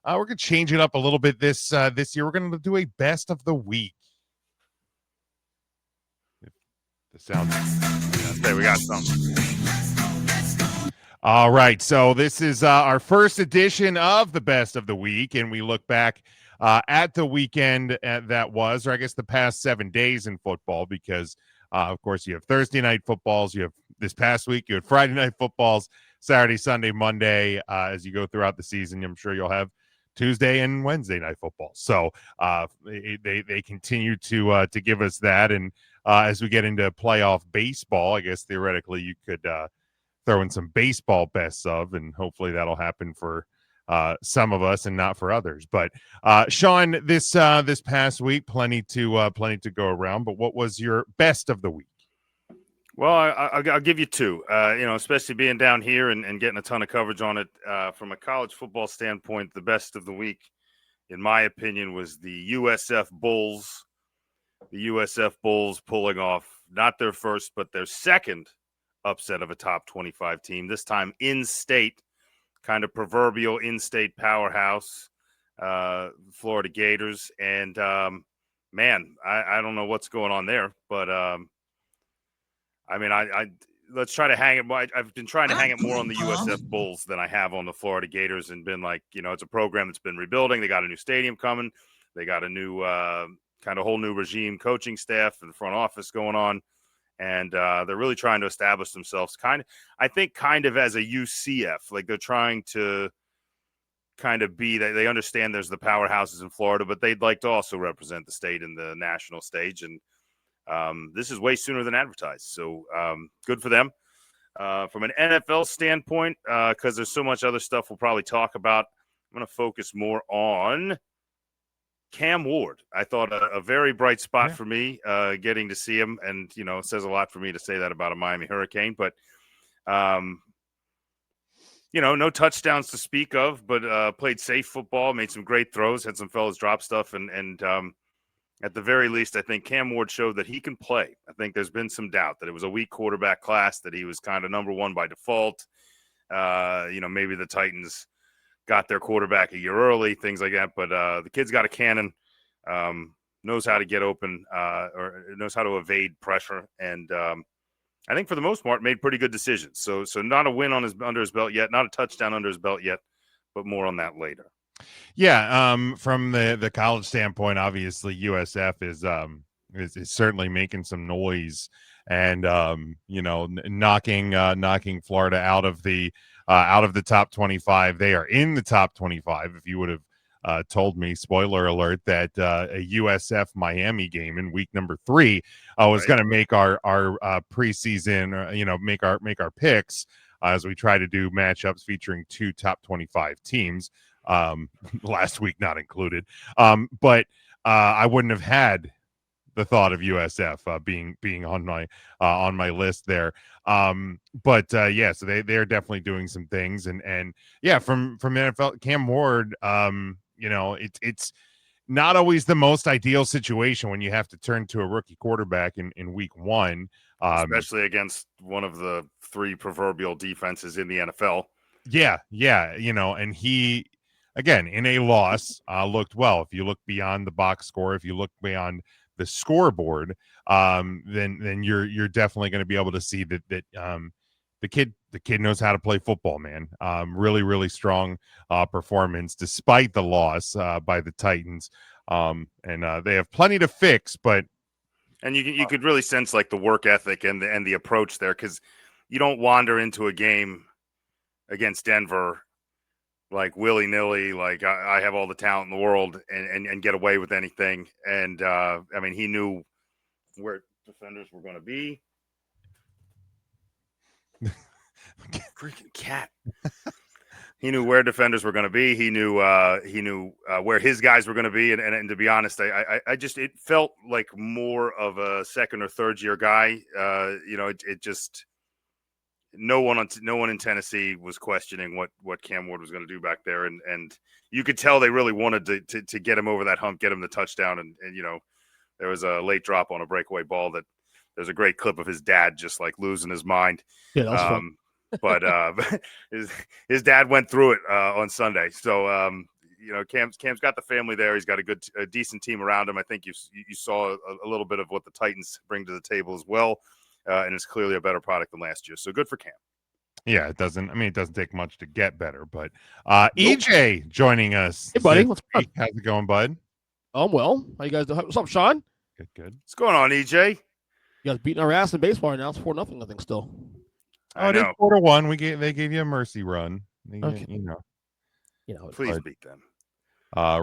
We're going to change it up a little bit this year. We're going to do a best of the week. The sound. There we got something. All right, so this is our first edition of the best of the week, and we look back at the weekend that was, or I guess the past 7 days in football, because of course you have Thursday night footballs, you have this past week, you had Friday night footballs, Saturday, Sunday, Monday. As you go throughout the season, I'm sure you'll have Tuesday and Wednesday night football. So they continue to give us that, and as we get into playoff baseball, I guess theoretically you could throw in some baseball bests of, and hopefully that'll happen for some of us and not for others. But Sean, this past week, plenty to go around. But what was your best of the week? Well, I'll give you two. Especially being down here and getting a ton of coverage on it. From a college football standpoint, the best of the week, in my opinion, was the USF Bulls. The USF Bulls pulling off not their first, but their second upset of a top 25 team, this time in-state, kind of proverbial in-state powerhouse, Florida Gators. And man, I don't know what's going on there, but let's try to hang it. I've been trying to hang it more on the USF Bulls than I have on the Florida Gators, and been like, it's a program that's been rebuilding. They got a new stadium coming. They got a new kind of whole new regime, coaching staff and front office going on. And they're really trying to establish themselves kind of as a UCF. Like, they're trying to kind of be that they understand there's the powerhouses in Florida, but they'd like to also represent the state in the national stage. And this is way sooner than advertised. So good for them. From an NFL standpoint, because there's so much other stuff we'll probably talk about, I'm going to focus more on Cam Ward. I thought a very bright spot for me, getting to see him, and it says a lot for me to say that about a Miami Hurricane. But no touchdowns to speak of, but played safe football, made some great throws, had some fellas drop stuff, and at the very least, I think Cam Ward showed that he can play. I think there's been some doubt that it was a weak quarterback class, that he was kind of number one by default. Maybe the Titans got their quarterback a year early, things like that. But the kid's got a cannon, knows how to get open, or knows how to evade pressure. And I think for the most part, made pretty good decisions. So not a win under his belt yet, not a touchdown under his belt yet, but more on that later. Yeah, from the college standpoint, obviously USF is certainly making some noise, and knocking Florida out of the top 25. They are in the top 25. If you would have told me, spoiler alert, that a USF Miami game in week number 3 was going to make our preseason, make our picks as we try to do matchups featuring 2 top 25 teams. Last week not included, but I wouldn't have had the thought of USF being on my list there. So they're definitely doing some things, and yeah, from NFL, Cam Ward, it's not always the most ideal situation when you have to turn to a rookie quarterback in week 1, especially against one of the 3 proverbial defenses in the NFL. Yeah, and he, again, in a loss, looked well. If you look beyond the box score, if you look beyond the scoreboard, then you're definitely going to be able to see that the kid knows how to play football, man. Really, really strong performance despite the loss by the Titans. And they have plenty to fix, but you could really sense like the work ethic and the approach there, because you don't wander into a game against Denver like willy-nilly, like I have all the talent in the world and get away with anything. And he knew where defenders were going to be. Freaking cat. He knew where defenders were going to be. He knew where his guys were going to be. And to be honest, I just, it felt like more of a second or third year guy. It just, no one in Tennessee was questioning what Cam Ward was going to do back there, and you could tell they really wanted to get him over that hump, get him the touchdown, and there was a late drop on a breakaway ball that there's a great clip of his dad just like losing his mind. Yeah, that was fun. But his dad went through it on Sunday, so Cam's got the family there. He's got a decent team around him. I think you saw a little bit of what the Titans bring to the table as well, and it's clearly a better product than last year. So good for Cam. Yeah, it doesn't take much to get better, but EJ joining us. Hey, buddy. What's up? How's it going, bud? I'm well. How you guys doing? What's up, Sean? Good. What's going on, EJ? You guys beating our ass in baseball right now. It's 4-0, I think, still. Oh, it is 4-1. They gave you a mercy run. Okay. Please beat them.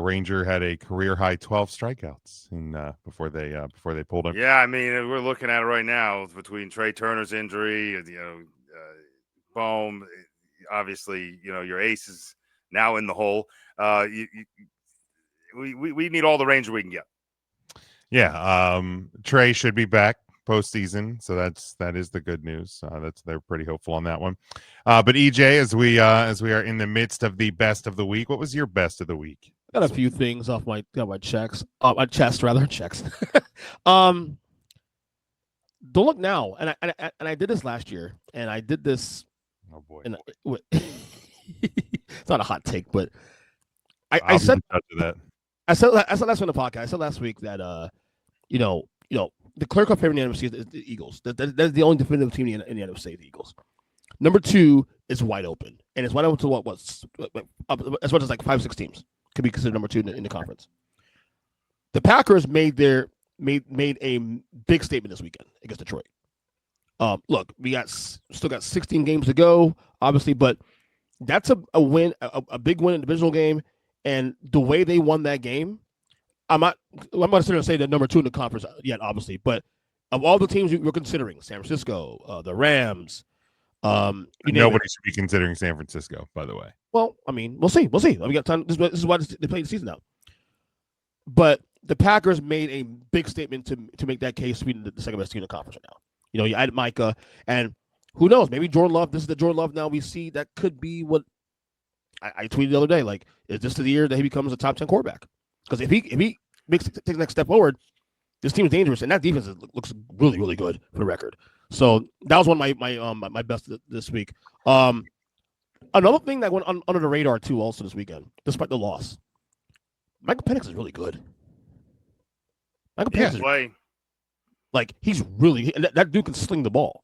Ranger had a career high 12 strikeouts before they pulled him. Yeah, I mean, we're looking at it right now between Trey Turner's injury, Bohm. Obviously, your ace is now in the hole. We need all the Ranger we can get. Yeah, Trey should be back postseason, so that is the good news. They're pretty hopeful on that one. But EJ, as we are in the midst of the best of the week, what was your best of the week? I got a few things off my chest. Don't look now, and I did this last year, and I did this. Oh boy, it's not a hot take, but I said that. I said last week on the podcast. I said last week that the clear cut favorite in the NFC is the Eagles. That's the only definitive team in the NFC, the Eagles. Number 2 is wide open, and it's wide open to what's as much as like 5-6 teams could be considered number 2 in the conference. The Packers made a big statement this weekend against Detroit. Look, we still got 16 games to go, obviously, but that's a win, a big win in the divisional game, and the way they won that game. I'm not going to say that number 2 in the conference yet, obviously, but of all the teams we're considering, San Francisco, the Rams, nobody should be considering San Francisco, by the way. Well, I mean, we'll see. We got time. This is why they play the season now. But the Packers made a big statement to make that case to be the second best team in the conference right now. You added Micah, and who knows? Maybe Jordan Love. This is the Jordan Love now we see that could be what I tweeted the other day. Like, is this the year that he becomes a top 10 quarterback? Because if he takes the next step forward, this team is dangerous, and that defense looks really, really good for the record. So that was one of my best this week. Another thing that went under the radar too, also this weekend, despite the loss, Michael Penix is really good. Michael Penix is like he's really that dude can sling the ball.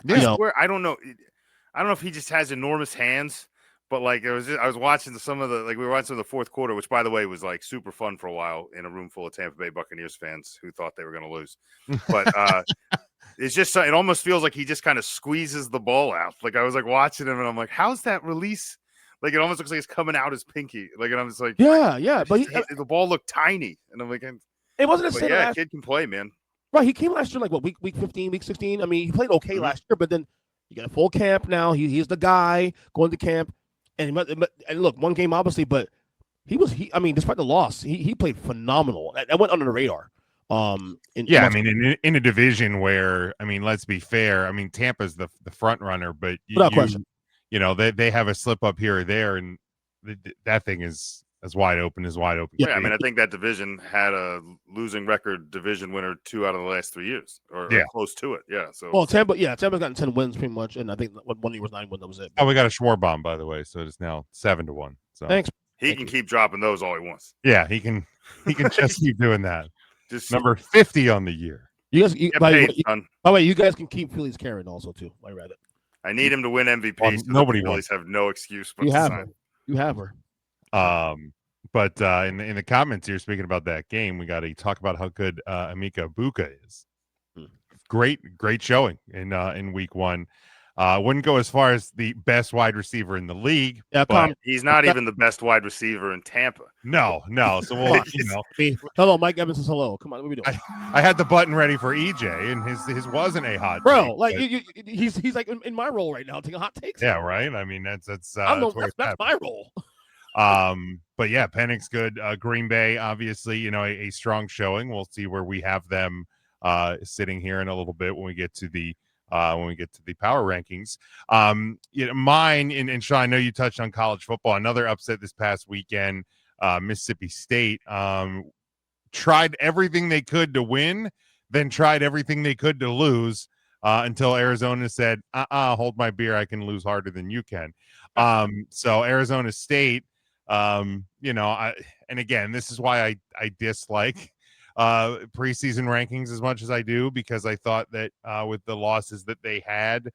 Yeah, I don't know if he just has enormous hands. But I was watching we were watching the fourth quarter, which by the way was like super fun for a while in a room full of Tampa Bay Buccaneers fans who thought they were going to lose. But it's just, it almost feels like he just kind of squeezes the ball out. Like I was like watching him and I'm like, how's that release? Like it almost looks like it's coming out his pinky. Like, and I'm just like, yeah. But the ball looked tiny. And I'm like, it wasn't the same. Yeah, kid can play, man. Right. He came last year, like week 15, week 16. I mean, he played okay last year, but then you got a full camp now. He's the guy going to camp. And look, one game obviously, but despite the loss, he played phenomenal. That went under the radar. In a division where, let's be fair. Tampa's the front runner, but question. They have a slip up here or there, and that thing is as wide open as wide open. Yeah, I think that division had a losing record division winner 2 out of the last 3 years, or close to it. Yeah. So Tampa's gotten 10 wins pretty much, and I think one year was 9 wins. That was it. Oh, we got a Schwarbaum, by the way, so it's now 7-1. So thanks. He can keep dropping those all he wants. Yeah, he can just keep doing that. Just number 50 on the year. You guys, by the way, you guys can keep Phillies Karen also too. I read it. I need him to win MVP. So nobody Phillies have no excuse. But you have her. You have her. But in the comments here, speaking about that game, we got to talk about how good Emeka Egbuka is. Great showing in week 1. Wouldn't go as far as the best wide receiver in the league. Yeah, but he's not even the best wide receiver in Tampa. No. So we'll, hello, Mike Evans says hello. Come on, what are we doing? I had the button ready for EJ, and his wasn't a hot bro. take, like he's like in my role right now, taking hot takes. Yeah, right. That's my role. But yeah, Penix good. Green Bay, obviously, a strong showing. We'll see where we have them sitting here in a little bit when we get to the power rankings. Mine and Sean, I know you touched on college football. Another upset this past weekend. Mississippi State tried everything they could to win, then tried everything they could to lose until Arizona said, hold my beer. I can lose harder than you can. So Arizona State And again, this is why I dislike preseason rankings as much as I do, because I thought that with the losses that they had,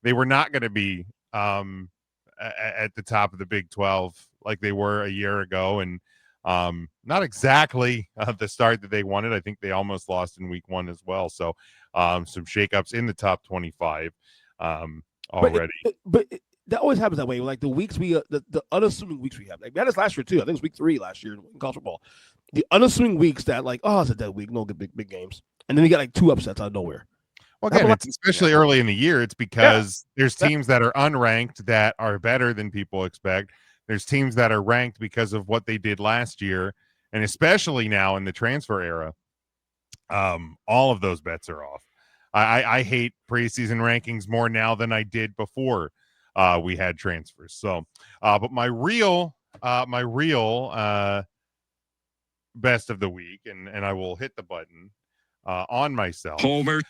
they were not going to be at the top of the Big 12 like they were a year ago, and not exactly the start that they wanted. I think they almost lost in week 1 as well. So some shakeups in the top 25 already. But that always happens that way. Like the weeks the unassuming weeks we have. Like that is last year too. I think it was week 3 last year in college football. The unassuming weeks that like, oh, it's a dead week, no good big games, and then you get like 2 upsets out of nowhere. Well, again, it's especially early in the year. It's because there's teams that are unranked that are better than people expect. There's teams that are ranked because of what they did last year, and especially now in the transfer era, all of those bets are off. I hate preseason rankings more now than I did before we had transfers. So, but my real best of the week, and I will hit the button on myself. Homer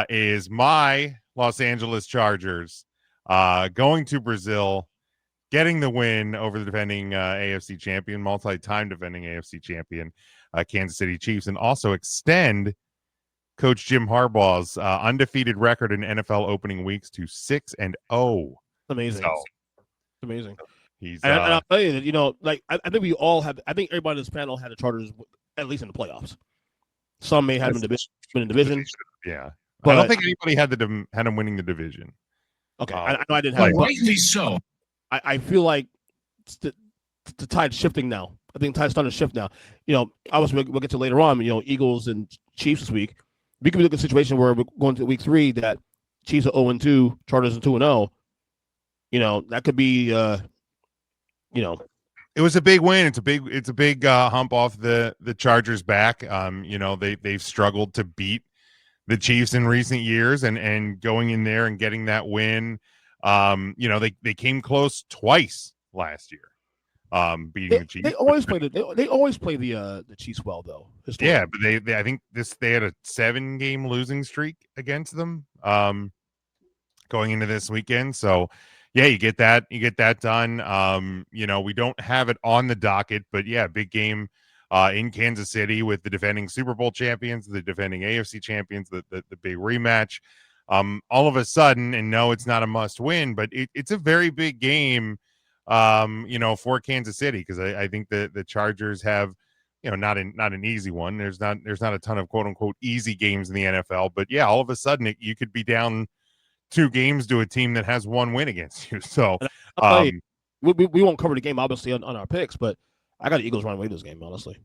is my Los Angeles Chargers going to Brazil, getting the win over the defending AFC champion, multi-time defending AFC champion, Kansas City Chiefs, and also extend Coach Jim Harbaugh's undefeated record in NFL opening weeks to 6-0. Amazing. So, it's amazing. He's and I'll tell you that, like I think we all have. I think everybody in this panel had the Chargers at least in the playoffs. Some may have them in division. Yeah, but I don't think anybody had them winning the division. Okay, I know I didn't have. Rightly so. I feel like the tide's shifting now. I think the tide's starting to shift now. Obviously we'll get to later on. Eagles and Chiefs this week. We could be looking at a situation where we're going to week 3 that Chiefs are 0-2, Chargers are 2-0. That could be. It was a big win. It's a big hump off the Chargers' back. They've struggled to beat the Chiefs in recent years, and going in there and getting that win. They came close twice last year, beating the Chiefs. They always play the Chiefs well though. Yeah, but they I think they had a 7-game losing streak against them going into this weekend. So yeah, you get that done. We don't have it on the docket, but yeah, big game in Kansas City with the defending Super Bowl champions, the defending AFC champions, the big rematch. All of a sudden, and no, it's not a must win, but it's a very big game, for Kansas City, because I think the Chargers have, not an easy one. There's not a ton of quote unquote easy games in the NFL, but yeah, all of a sudden you could be down 2 games to a team that has 1 win against you. So we won't cover the game obviously on our picks, but I got the Eagles running away this game, honestly.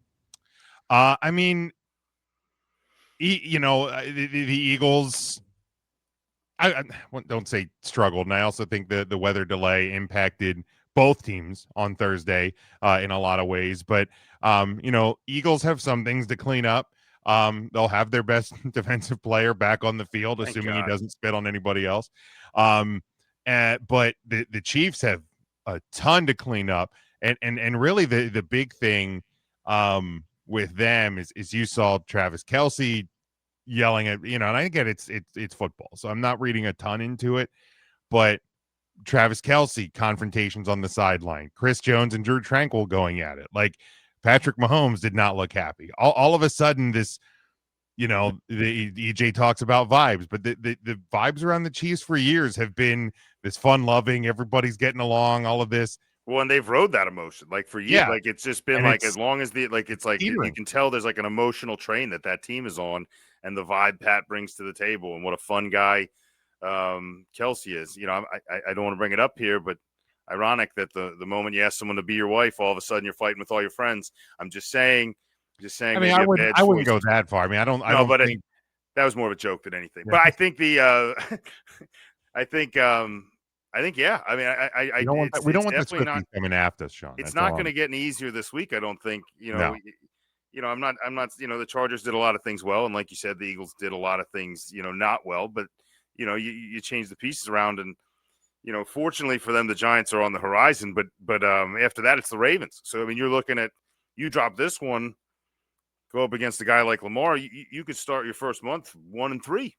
I mean, the Eagles, I don't say struggled, and I also think the weather delay impacted both teams on Thursday in a lot of ways. But Eagles have some things to clean up. They'll have their best defensive player back on the field, assuming he doesn't spit on anybody else. But the Chiefs have a ton to clean up, and really the big thing with them is you saw Travis Kelce yelling at, and I get it's football, so I'm not reading a ton into it, but Travis Kelce confrontations on the sideline, Chris Jones and Drew Tranquill going at it, like Patrick Mahomes did not look happy. All of a sudden, this, the EJ talks about vibes, but the vibes around the Chiefs for years have been this fun-loving, everybody's getting along, all of this. Well, and they've rode that emotion like for years. Yeah. Like it's just been And like as long as you can tell there's like an emotional train that team is on, and the vibe Pat brings to the table, and what a fun guy Kelce is. I don't want to bring it up here, but ironic that the moment you ask someone to be your wife, all of a sudden you're fighting with all your friends. I'm just saying. I mean, I wouldn't go that far. I mean, I don't think that was more of a joke than anything. Yeah. But I think yeah. I mean, we don't want the Swifties coming after us, Sean. It's not going to get any easier this week, I don't think. No. I'm not. The Chargers did a lot of things well, and like you said, the Eagles did a lot of things, not well. But you change the pieces around, and fortunately for them, the Giants are on the horizon. But after that, it's the Ravens. So I mean, you're looking at, you drop this one, go up against a guy like Lamar, you could start your first month 1-3.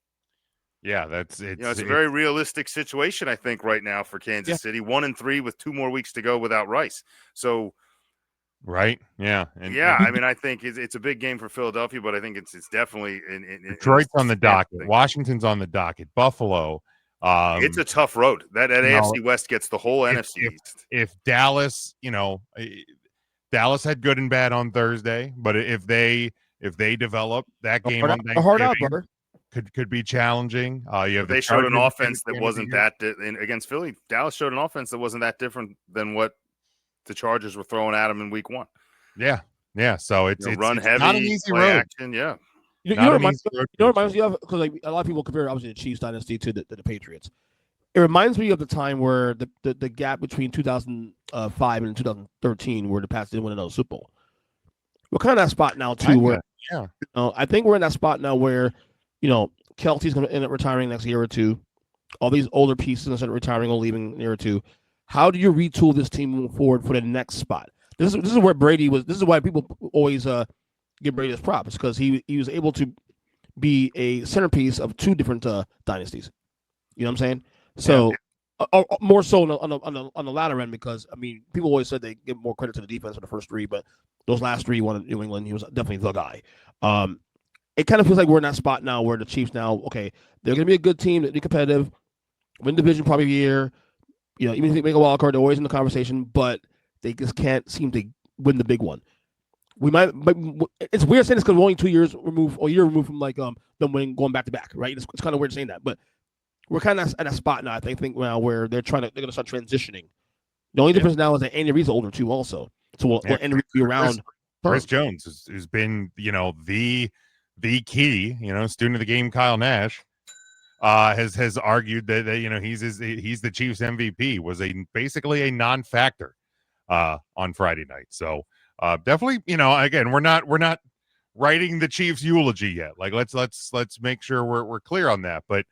Yeah, it's a very realistic situation, I think, right now for Kansas City. 1-3 with 2 more weeks to go without Rice. So Right? Yeah. Yeah, I mean, I think it's a big game for Philadelphia, but I think it's definitely in Detroit's on the docket. thing. Washington's on the docket. Buffalo. It's a tough road. That you know, AFC West gets the whole if, NFC if, East. if Dallas, Dallas had good and bad on Thursday, but if they develop that game on hard out, Thanksgiving, brother. could be challenging. You have They the showed an Chargers offense at the that end of the wasn't year. against Philly. Dallas showed an offense that wasn't that different than what the Chargers were throwing at them in Week 1. Yeah. So it's Run it's heavy, not an easy play road. action. Yeah, You know Not what an reminds easy road you know what for reminds me of, because like a lot of people compare obviously the Chiefs dynasty to the Patriots. It reminds me of the time where the gap between 2005 and 2013, where the Pats didn't win another Super Bowl. We're kind of that spot now too, where Yeah. I think we're in that spot now where Kelsey's going to end up retiring next year or two. All these older pieces instead of retiring or leaving a year or two. How do you retool this team moving forward for the next spot? This is where Brady was. This is why people always give Brady his props, because he was able to be a centerpiece of two different dynasties. You know what I'm saying? So more so on the latter end, because I mean, people always said they give more credit to the defense for the first three, but those last three, one in New England, he was definitely the guy. It kind of feels like we're in that spot now where the Chiefs now, okay, they're going to be a good team, they're competitive, win division probably a year. Even if they make a wild card, they're always in the conversation, but they just can't seem to win the big one. We might, but it's weird saying this because we're only 2 years removed, or a year removed from like them winning, going back to back, right? It's kind of weird saying that, but we're kind of at a spot now. I think now where they're going to start transitioning. The only difference now is that Andy Reid's older too, also. So we'll Andy Reid be around. Chris Jones has been, the key, student of the game. Kyle Nash has argued that he's the Chiefs MVP, was basically a non-factor on Friday night. So definitely, again, we're not writing the Chiefs eulogy yet. Like let's make sure we're clear on that. But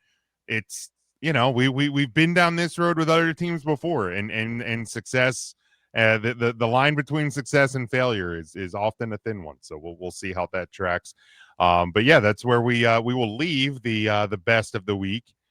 it's we've been down this road with other teams before, and success. The line between success and failure is often a thin one. So we'll see how that tracks. But yeah, that's where we will leave the best of the week